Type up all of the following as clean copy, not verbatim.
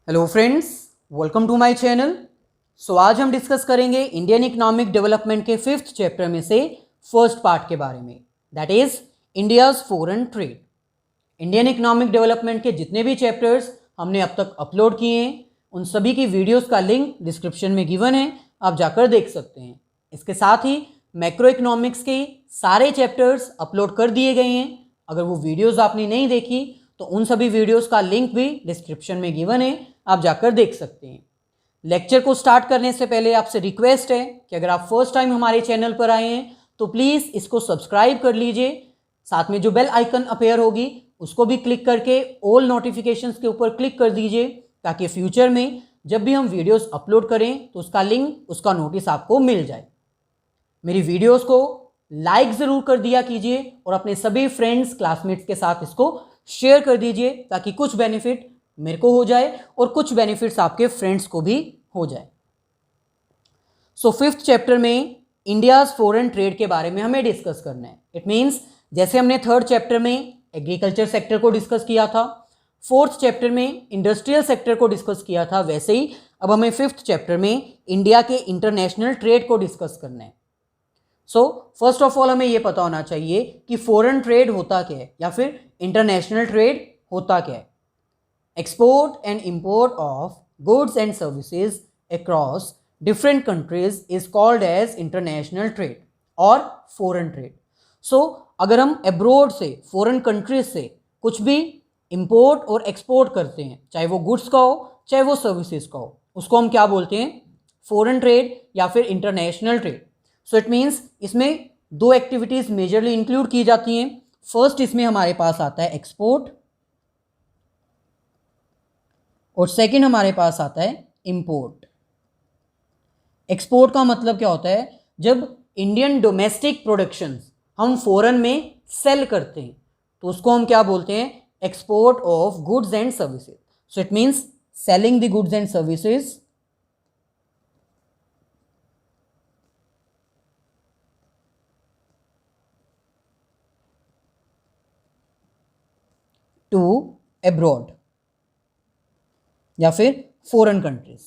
Hello friends, welcome to my channel. आज हम discuss करेंगे इंडियन इकोनॉमिक डेवलपमेंट के 5th चैप्टर में से फर्स्ट पार्ट के बारे में, that is India's foreign trade. Indian economic development के जितने भी चैप्टर्स हमने अब तक अपलोड किए हैं उन सभी की वीडियोस का लिंक डिस्क्रिप्शन में गिवन है, आप जाकर देख सकते हैं। इसके साथ ही मैक्रो इकोनॉमिक्स के सारे चैप्टर्स अपलोड कर दिए गए हैं। अगर वो वीडियोस आपने नहीं देखी तो उन सभी वीडियोस का लिंक भी डिस्क्रिप्शन में गिवन है, आप जाकर देख सकते हैं। लेक्चर को स्टार्ट करने से पहले आपसे रिक्वेस्ट है कि अगर आप फर्स्ट टाइम हमारे चैनल पर आए हैं तो प्लीज़ इसको सब्सक्राइब कर लीजिए। साथ में जो बेल आइकन अपीयर होगी उसको भी क्लिक करके ऑल नोटिफिकेशंस के ऊपर क्लिक कर दीजिए, ताकि फ्यूचर में जब भी हम वीडियोस अपलोड करें तो उसका लिंक, उसका नोटिस आपको मिल जाए। मेरी वीडियोस को लाइक ज़रूर कर दिया कीजिए और अपने सभी फ्रेंड्स, क्लासमेट्स के साथ इसको शेयर कर दीजिए, ताकि कुछ बेनिफिट मेरे को हो जाए और कुछ बेनिफिट्स आपके फ्रेंड्स को भी हो जाए। सो 5th चैप्टर में इंडियाज फॉरेन ट्रेड के बारे में हमें डिस्कस करना है। इट मीन्स जैसे हमने 3rd चैप्टर में एग्रीकल्चर सेक्टर को डिस्कस किया था, 4th चैप्टर में इंडस्ट्रियल सेक्टर को डिस्कस किया था, वैसे ही अब हमें 5th चैप्टर में इंडिया के इंटरनेशनल ट्रेड को डिस्कस करना है। सो फर्स्ट ऑफ ऑल हमें यह पता होना चाहिए कि फॉरेन ट्रेड होता क्या है या फिर इंटरनेशनल ट्रेड होता क्या है। Export and import of goods and services across different countries is called as international trade और foreign trade. So अगर हम abroad से, foreign countries से कुछ भी import और export करते हैं, चाहे वो goods का हो चाहे वो services का हो, उसको हम क्या बोलते हैं? foreign trade या फिर international trade. So it means इसमें दो एक्टिविटीज़ मेजरली इंक्लूड की जाती हैं। फर्स्ट इसमें हमारे पास आता है एक्सपोर्ट और सेकंड हमारे पास आता है इंपोर्ट। एक्सपोर्ट का मतलब क्या होता है? जब इंडियन डोमेस्टिक प्रोडक्शंस हम फॉरेन में सेल करते हैं तो उसको हम क्या बोलते हैं? Export of goods and services. So it means selling the goods and services to abroad या फिर फॉरेन कंट्रीज।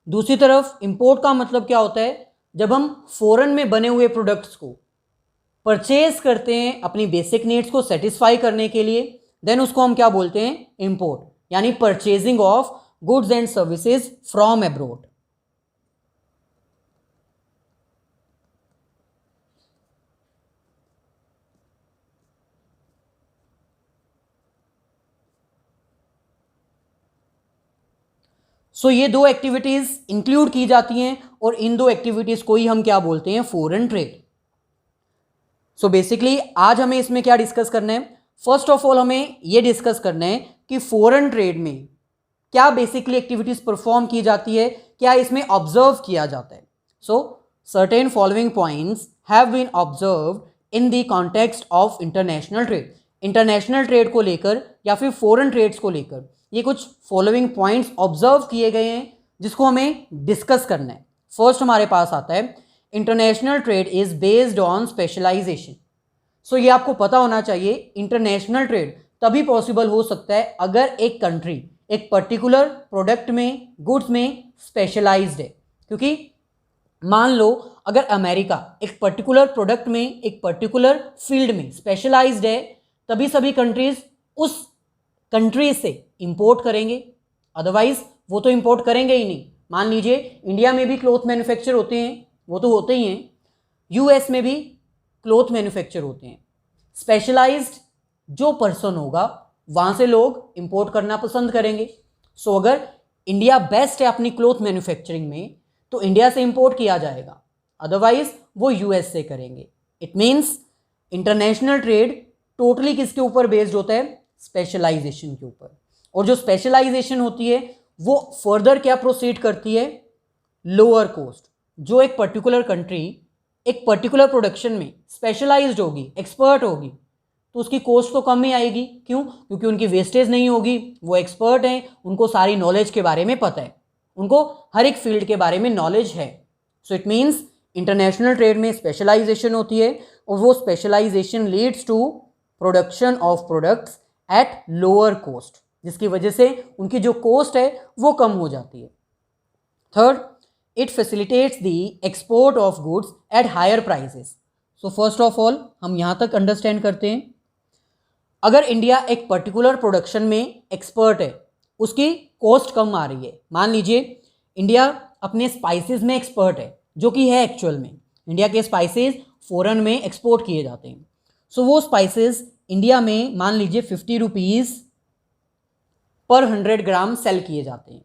दूसरी तरफ इंपोर्ट का मतलब क्या होता है? जब हम फॉरेन में बने हुए प्रोडक्ट्स को परचेज करते हैं अपनी बेसिक नीड्स को सेटिस्फाई करने के लिए, देन उसको हम क्या बोलते हैं? इंपोर्ट, यानी purchasing of goods and services from abroad. So ये दो एक्टिविटीज़ इंक्लूड की जाती हैं और इन दो एक्टिविटीज़ को ही हम क्या बोलते हैं? Foreign trade. सो बेसिकली आज हमें इसमें क्या डिस्कस करना है? फर्स्ट ऑफ ऑल हमें ये डिस्कस करना है कि फॉरेन ट्रेड में क्या बेसिकली एक्टिविटीज़ परफॉर्म की जाती है, क्या इसमें ऑब्जर्व किया जाता है। So certain following points have been observed in the context of international trade. International trade को लेकर या फिर फॉरेन ट्रेड्स को लेकर ये कुछ फॉलोइंग पॉइंट्स ऑब्जर्व किए गए हैं जिसको हमें डिस्कस करना है। फर्स्ट हमारे पास आता है international trade is based on specialisation. So ये आपको पता होना चाहिए, इंटरनेशनल ट्रेड तभी पॉसिबल हो सकता है अगर एक कंट्री एक पर्टिकुलर प्रोडक्ट में, गुड्स में स्पेशलाइज्ड है। क्योंकि मान लो अगर अमेरिका एक पर्टिकुलर प्रोडक्ट में, एक पर्टिकुलर फील्ड में स्पेशलाइज्ड है, तभी सभी कंट्रीज उस कंट्री से इंपोर्ट करेंगे, अदरवाइज वो तो इंपोर्ट करेंगे ही नहीं। मान लीजिए इंडिया में भी क्लोथ मैन्युफैक्चर होते हैं, वो तो होते ही हैं, यूएस में भी क्लोथ मैन्युफैक्चर होते हैं। स्पेशलाइज्ड जो पर्सन होगा वहाँ से लोग इंपोर्ट करना पसंद करेंगे। सो अगर इंडिया बेस्ट है अपनी क्लोथ मैन्युफैक्चरिंग में तो इंडिया से इंपोर्ट किया जाएगा, अदरवाइज वो यूएस से करेंगे। It means international trade totally किसके ऊपर बेस्ड होता है? स्पेशलाइजेशन के ऊपर। और जो स्पेशलाइजेशन होती है वो फर्दर क्या प्रोसीड करती है? Lower cost. जो एक पर्टिकुलर कंट्री एक पर्टिकुलर प्रोडक्शन में स्पेशलाइज्ड होगी, एक्सपर्ट होगी, तो उसकी कॉस्ट तो कम ही आएगी। क्यों? क्योंकि उनकी वेस्टेज नहीं होगी, वो एक्सपर्ट हैं, उनको सारी नॉलेज के बारे में पता है, उनको हर एक फील्ड के बारे में नॉलेज है। So it means international trade में स्पेशलाइजेशन होती है और वो specialisation leads to production of products at lower cost. जिसकी वजह से उनकी जो कॉस्ट है वो कम हो जाती है। Third, it facilitates the export of goods at higher prices. So first of all हम यहाँ तक अंडरस्टैंड करते हैं, अगर इंडिया एक पर्टिकुलर प्रोडक्शन में एक्सपर्ट है, उसकी कॉस्ट कम आ रही है, मान लीजिए इंडिया अपने स्पाइसेस में एक्सपर्ट है, जो कि है एक्चुअल में, इंडिया के स्पाइसेस फॉरेन में एक्सपोर्ट किए जाते हैं। सो वो स्पाइसेस इंडिया में मान लीजिए 50 रुपीज़ पर 100 ग्राम सेल किए जाते हैं,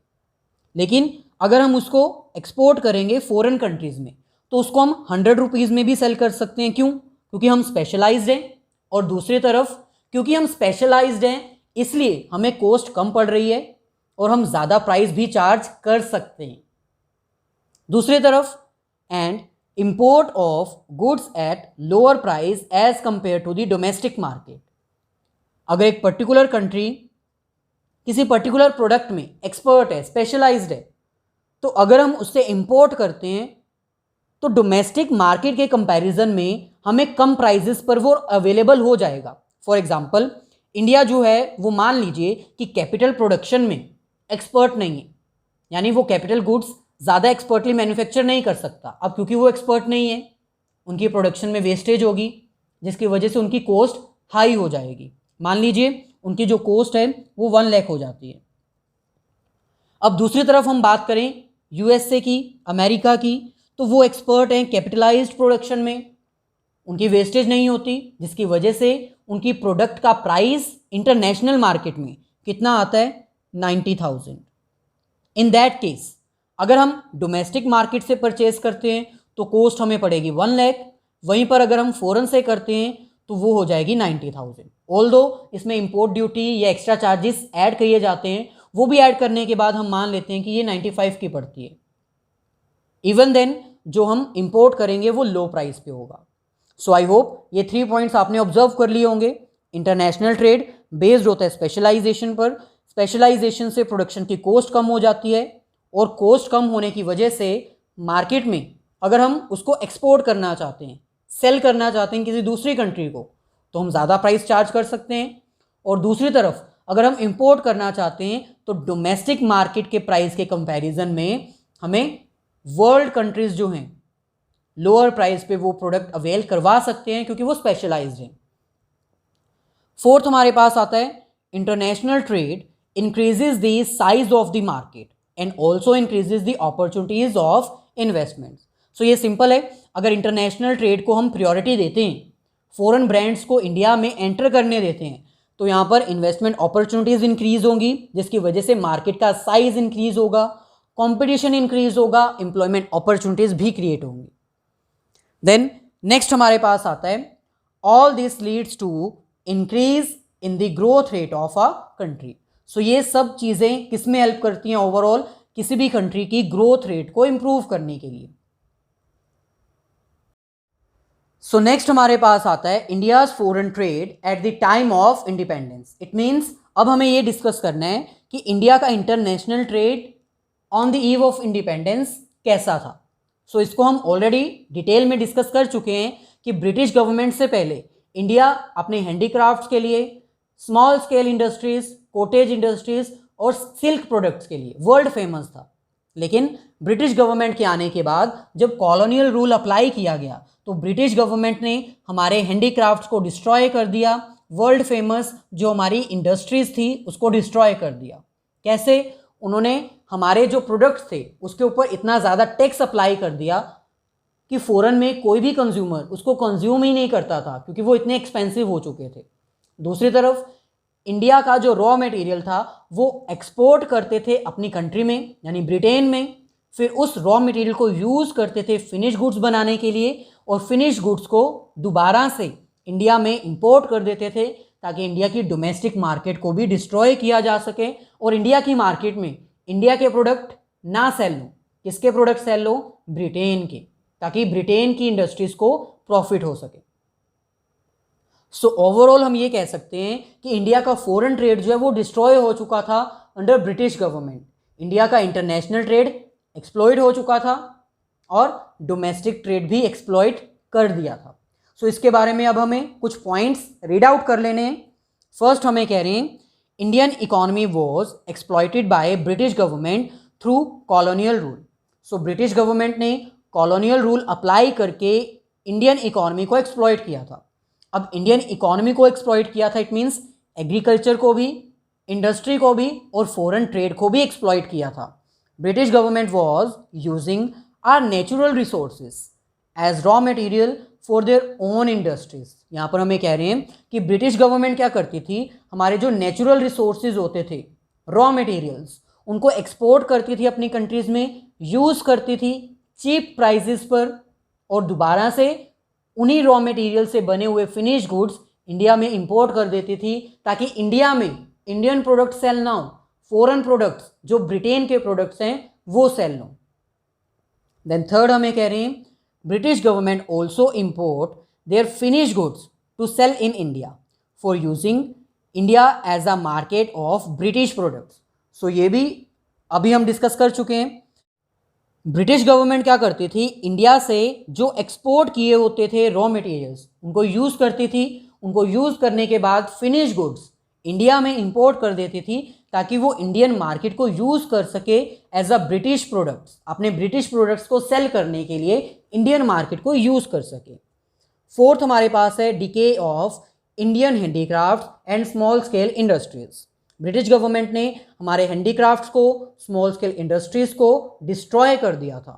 लेकिन अगर हम उसको एक्सपोर्ट करेंगे फॉरेन कंट्रीज़ में तो उसको हम 100 रुपीज़ में भी सेल कर सकते हैं। क्यों? क्योंकि हम स्पेशलाइज्ड हैं, और दूसरी तरफ क्योंकि हम स्पेशलाइज्ड हैं इसलिए हमें कॉस्ट कम पड़ रही है और हम ज़्यादा प्राइस भी चार्ज कर सकते हैं। दूसरी तरफ, and import of goods at lower price as compared to the domestic market। अगर एक पर्टिकुलर कंट्री किसी पर्टिकुलर प्रोडक्ट में एक्सपर्ट है, स्पेशलाइज्ड है, तो अगर हम उससे इंपोर्ट करते हैं तो डोमेस्टिक मार्केट के कंपैरिजन में हमें कम प्राइजेस पर वो अवेलेबल हो जाएगा। फॉर एग्जांपल, इंडिया जो है वो मान लीजिए कि कैपिटल प्रोडक्शन में एक्सपर्ट नहीं है, यानी वो कैपिटल गुड्स ज़्यादा एक्सपर्टली मैन्युफैक्चर नहीं कर सकता। अब क्योंकि वो एक्सपर्ट नहीं है, उनकी प्रोडक्शन में वेस्टेज होगी, जिसकी वजह से उनकी कॉस्ट हाई हो जाएगी। मान लीजिए उनकी जो कॉस्ट है वो 1 लाख हो जाती है। अब दूसरी तरफ हम बात करें यूएसए की, अमेरिका की, तो वो एक्सपर्ट हैं कैपिटलाइज्ड प्रोडक्शन में, उनकी वेस्टेज नहीं होती, जिसकी वजह से उनकी प्रोडक्ट का प्राइस इंटरनेशनल मार्केट में कितना आता है? 90,000। इन दैट केस अगर हम डोमेस्टिक मार्केट से परचेज करते हैं तो कॉस्ट हमें पड़ेगी 1 लाख, वहीं पर अगर हम फॉरेन से करते हैं तो वो हो जाएगी 90,000। ऑल्दो इसमें इंपोर्ट ड्यूटी या एक्स्ट्रा चार्जेस ऐड किए जाते हैं, वो भी ऐड करने के बाद हम मान लेते हैं कि ये 95 की पड़ती है। इवन देन जो हम इंपोर्ट करेंगे वो लो प्राइस पे होगा। सो आई होप ये 3 पॉइंट्स आपने ऑब्जर्व कर लिए होंगे। इंटरनेशनल ट्रेड बेस्ड होता है स्पेशलाइजेशन पर, स्पेशलाइजेशन से प्रोडक्शन की कॉस्ट कम हो जाती है, और कॉस्ट कम होने की वजह से मार्केट में अगर हम उसको एक्सपोर्ट करना चाहते हैं, सेल करना चाहते हैं किसी दूसरी कंट्री को, तो हम ज़्यादा प्राइस चार्ज कर सकते हैं। और दूसरी तरफ अगर हम इंपोर्ट करना चाहते हैं तो डोमेस्टिक मार्केट के प्राइस के कंपैरिजन में हमें वर्ल्ड कंट्रीज़ जो हैं लोअर प्राइस पे वो प्रोडक्ट अवेल करवा सकते हैं, क्योंकि वो स्पेशलाइज्ड हैं। फोर्थ हमारे पास आता है international trade increases the size of the market and also increases the opportunities of investment. So ये सिंपल है, अगर इंटरनेशनल ट्रेड को हम प्रायोरिटी देते हैं, फॉरेन ब्रांड्स को इंडिया में एंटर करने देते हैं, तो यहाँ पर इन्वेस्टमेंट अपॉर्चुनिटीज़ इंक्रीज होंगी, जिसकी वजह से मार्केट का साइज इंक्रीज होगा, कंपटीशन इंक्रीज होगा, एम्प्लॉयमेंट अपॉर्चुनिटीज़ भी क्रिएट होंगी। देन नेक्स्ट हमारे पास आता है all this leads to increase in the growth rate of a country. So ये सब चीज़ें किस में हेल्प करती हैं? ओवरऑल किसी भी कंट्री की ग्रोथ रेट को इंप्रूव करने के लिए। सो नेक्स्ट हमारे पास आता है India's foreign trade at the time of independence. It means अब हमें ये डिस्कस करना है कि इंडिया का international trade on the eve of independence कैसा था। सो इसको हम ऑलरेडी डिटेल में डिस्कस कर चुके हैं कि ब्रिटिश गवर्नमेंट से पहले इंडिया अपने हैंडीक्राफ्ट्स के लिए, small scale industries, cottage industries और सिल्क प्रोडक्ट्स के लिए वर्ल्ड फेमस था। लेकिन ब्रिटिश गवर्नमेंट के आने के बाद जब कॉलोनियल रूल अप्लाई किया गया तो ब्रिटिश गवर्नमेंट ने हमारे हैंडीक्राफ्ट्स को डिस्ट्रॉय कर दिया, वर्ल्ड फेमस जो हमारी इंडस्ट्रीज थी उसको डिस्ट्रॉय कर दिया। कैसे? उन्होंने हमारे जो प्रोडक्ट्स थे उसके ऊपर इतना ज़्यादा टैक्स अप्लाई कर दिया कि फ़ॉरेन में कोई भी कंज्यूमर उसको कंज्यूम ही नहीं करता था, क्योंकि वो इतने एक्सपेंसिव हो चुके थे। दूसरी तरफ इंडिया का जो रॉ मटेरियल था वो एक्सपोर्ट करते थे अपनी कंट्री में यानी ब्रिटेन में, फिर उस रॉ मटेरियल को यूज़ करते थे फिनिश गुड्स बनाने के लिए, और फिनिश गुड्स को दोबारा से इंडिया में इंपोर्ट कर देते थे ताकि इंडिया की डोमेस्टिक मार्केट को भी डिस्ट्रॉय किया जा सके और इंडिया की मार्केट में इंडिया के प्रोडक्ट ना सेल लो। किसके प्रोडक्ट सेल लो? ब्रिटेन के, ताकि ब्रिटेन की इंडस्ट्रीज़ को प्रॉफिट हो सके। सो ओवरऑल हम ये कह सकते हैं कि इंडिया का फॉरेन ट्रेड जो है वो डिस्ट्रॉय हो चुका था अंडर ब्रिटिश गवर्नमेंट। इंडिया का इंटरनेशनल ट्रेड एक्सप्लॉइट हो चुका था और डोमेस्टिक ट्रेड भी एक्सप्लॉइट कर दिया था। सो इसके बारे में अब हमें कुछ पॉइंट्स रीड आउट कर लेने हैं। फर्स्ट हमें कह रहे हैं Indian economy was exploited by British government through colonial rule. So British government ने कॉलोनियल रूल अप्लाई करके इंडियन इकोनॉमी को एक्सप्लॉइट किया था। अब इंडियन इकोनॉमी को एक्सप्लॉइट किया था, इट मीन्स एग्रीकल्चर को भी, इंडस्ट्री को भी और फॉरेन ट्रेड को भी एक्सप्लॉइट किया था। British government was using our natural resources as raw material for their own industries. यहाँ पर हमें कह रहे हैं कि ब्रिटिश गवर्नमेंट क्या करती थी, हमारे जो नेचुरल रिसोर्सेज होते थे, रॉ मटेरियल्स, उनको एक्सपोर्ट करती थी अपनी कंट्रीज़ में, यूज़ करती थी चीप प्राइजेस पर, और दोबारा से उन्हीं रॉ मटेरियल से बने हुए फिनिश गुड्स इंडिया में इंपोर्ट कर देती थी, ताकि इंडिया में इंडियन प्रोडक्ट सेल ना हो, फॉरेन प्रोडक्ट्स जो ब्रिटेन के प्रोडक्ट्स हैं वो सेल ना हो। देन थर्ड हमें कह रहे हैं British government also import their finish goods to sell in India for using India as a market of British products. So ये भी अभी हम डिस्कस कर चुके हैं। ब्रिटिश गवर्नमेंट क्या करती थी, इंडिया से जो एक्सपोर्ट किए होते थे रॉ मटेरियल्स उनको यूज़ करती थी, उनको यूज़ करने के बाद फिनिश गुड्स इंडिया में इंपोर्ट कर देती थी, ताकि वो इंडियन मार्केट को यूज़ कर सके एज अ ब्रिटिश प्रोडक्ट्स, अपने ब्रिटिश प्रोडक्ट्स को सेल करने के लिए इंडियन मार्केट को यूज़ कर सके। फोर्थ हमारे पास है decay of Indian handicraft and small scale industries. British government ने हमारे हैंडीक्राफ्ट्स को, स्मॉल स्केल इंडस्ट्रीज को डिस्ट्रॉय कर दिया था।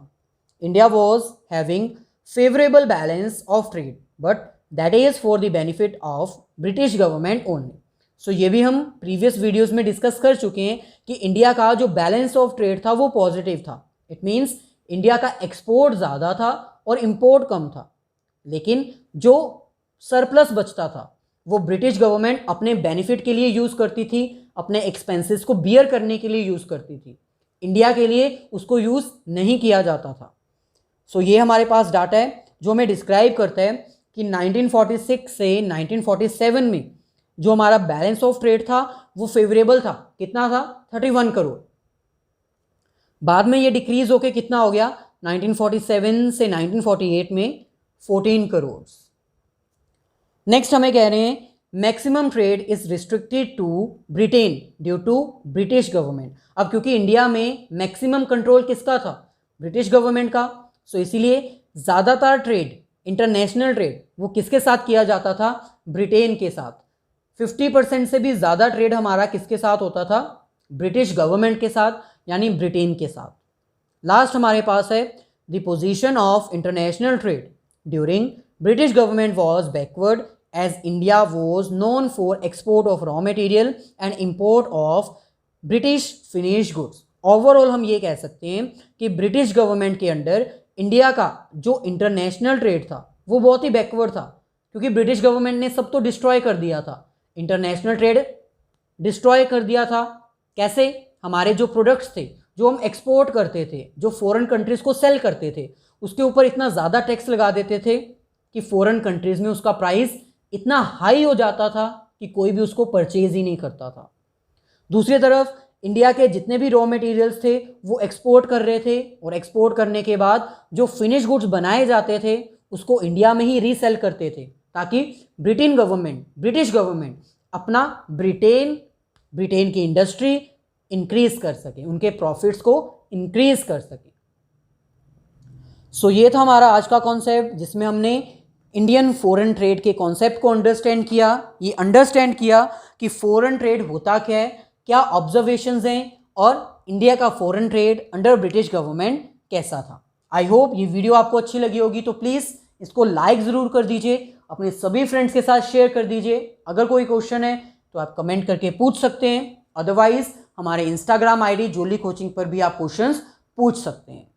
India was having favourable balance of trade but that is for the benefit of British government only. So ये भी हम प्रीवियस वीडियोस में डिस्कस कर चुके हैं कि इंडिया का जो बैलेंस ऑफ ट्रेड था वो पॉजिटिव था। इट मीन्स इंडिया का एक्सपोर्ट ज़्यादा था और इंपोर्ट कम था, लेकिन जो सरप्लस बचता था वो ब्रिटिश गवर्नमेंट अपने बेनिफिट के लिए यूज़ करती थी, अपने एक्सपेंसेस को बियर करने के लिए यूज़ करती थी, इंडिया के लिए उसको यूज़ नहीं किया जाता था। सो ये हमारे पास डाटा है जो हमें डिस्क्राइब करता है कि 1946 से 1947 में जो हमारा बैलेंस ऑफ ट्रेड था वो फेवरेबल था। कितना था? 31 करोड़। बाद में ये डिक्रीज होके कितना हो गया? 1947 से 1948 में 14 करोड़। नेक्स्ट हमें कह रहे हैं maximum trade is restricted to Britain due to British government. अब क्योंकि इंडिया में मैक्सिमम कंट्रोल किसका था? ब्रिटिश गवर्नमेंट का। सो इसीलिए ज़्यादातर ट्रेड, इंटरनेशनल ट्रेड, वो किसके साथ किया जाता था? ब्रिटेन के साथ। 50% से भी ज़्यादा ट्रेड हमारा किसके साथ होता था? ब्रिटिश गवर्नमेंट के साथ, यानी ब्रिटेन के साथ। लास्ट हमारे पास है the position of international trade during British government was backward as India was known for export of raw material and import of British finish goods. Overall हम ये कह सकते हैं कि ब्रिटिश गवर्नमेंट के अंडर इंडिया का जो इंटरनेशनल ट्रेड था वो बहुत ही बैकवर्ड था, क्योंकि ब्रिटिश गवर्नमेंट ने सब तो डिस्ट्रॉय कर दिया था। इंटरनेशनल ट्रेड डिस्ट्रॉय कर दिया था। कैसे? हमारे जो प्रोडक्ट्स थे जो हम एक्सपोर्ट करते थे, जो फॉरेन कंट्रीज़ को सेल करते थे, उसके ऊपर इतना ज़्यादा टैक्स लगा देते थे कि फॉरेन कंट्रीज़ में उसका प्राइस इतना हाई हो जाता था कि कोई भी उसको परचेज ही नहीं करता था। दूसरी तरफ इंडिया के जितने भी रॉ मटेरियल्स थे वो एक्सपोर्ट कर रहे थे, और एक्सपोर्ट करने के बाद जो फिनिश गुड्स बनाए जाते थे उसको इंडिया में ही रीसेल करते थे, ताकि ब्रिटिश गवर्नमेंट अपना ब्रिटेन की इंडस्ट्री इंक्रीज कर सके, उनके प्रॉफिट्स को इंक्रीज कर सके। सो ये था हमारा आज का कॉन्सेप्ट, जिसमें हमने इंडियन फॉरेन ट्रेड के कॉन्सेप्ट को अंडरस्टैंड किया। ये अंडरस्टैंड किया कि फॉरेन ट्रेड होता क्या है, क्या ऑब्जर्वेशंस हैं, और इंडिया का foreign trade under British government कैसा था। आई होप ये वीडियो आपको अच्छी लगी होगी, तो प्लीज़ इसको लाइक ज़रूर कर दीजिए, अपने सभी फ्रेंड्स के साथ शेयर कर दीजिए। अगर कोई क्वेश्चन है तो आप कमेंट करके पूछ सकते हैं, अदरवाइज हमारे इंस्टाग्राम आईडी जोली कोचिंग पर भी आप क्वेश्चंस पूछ सकते हैं।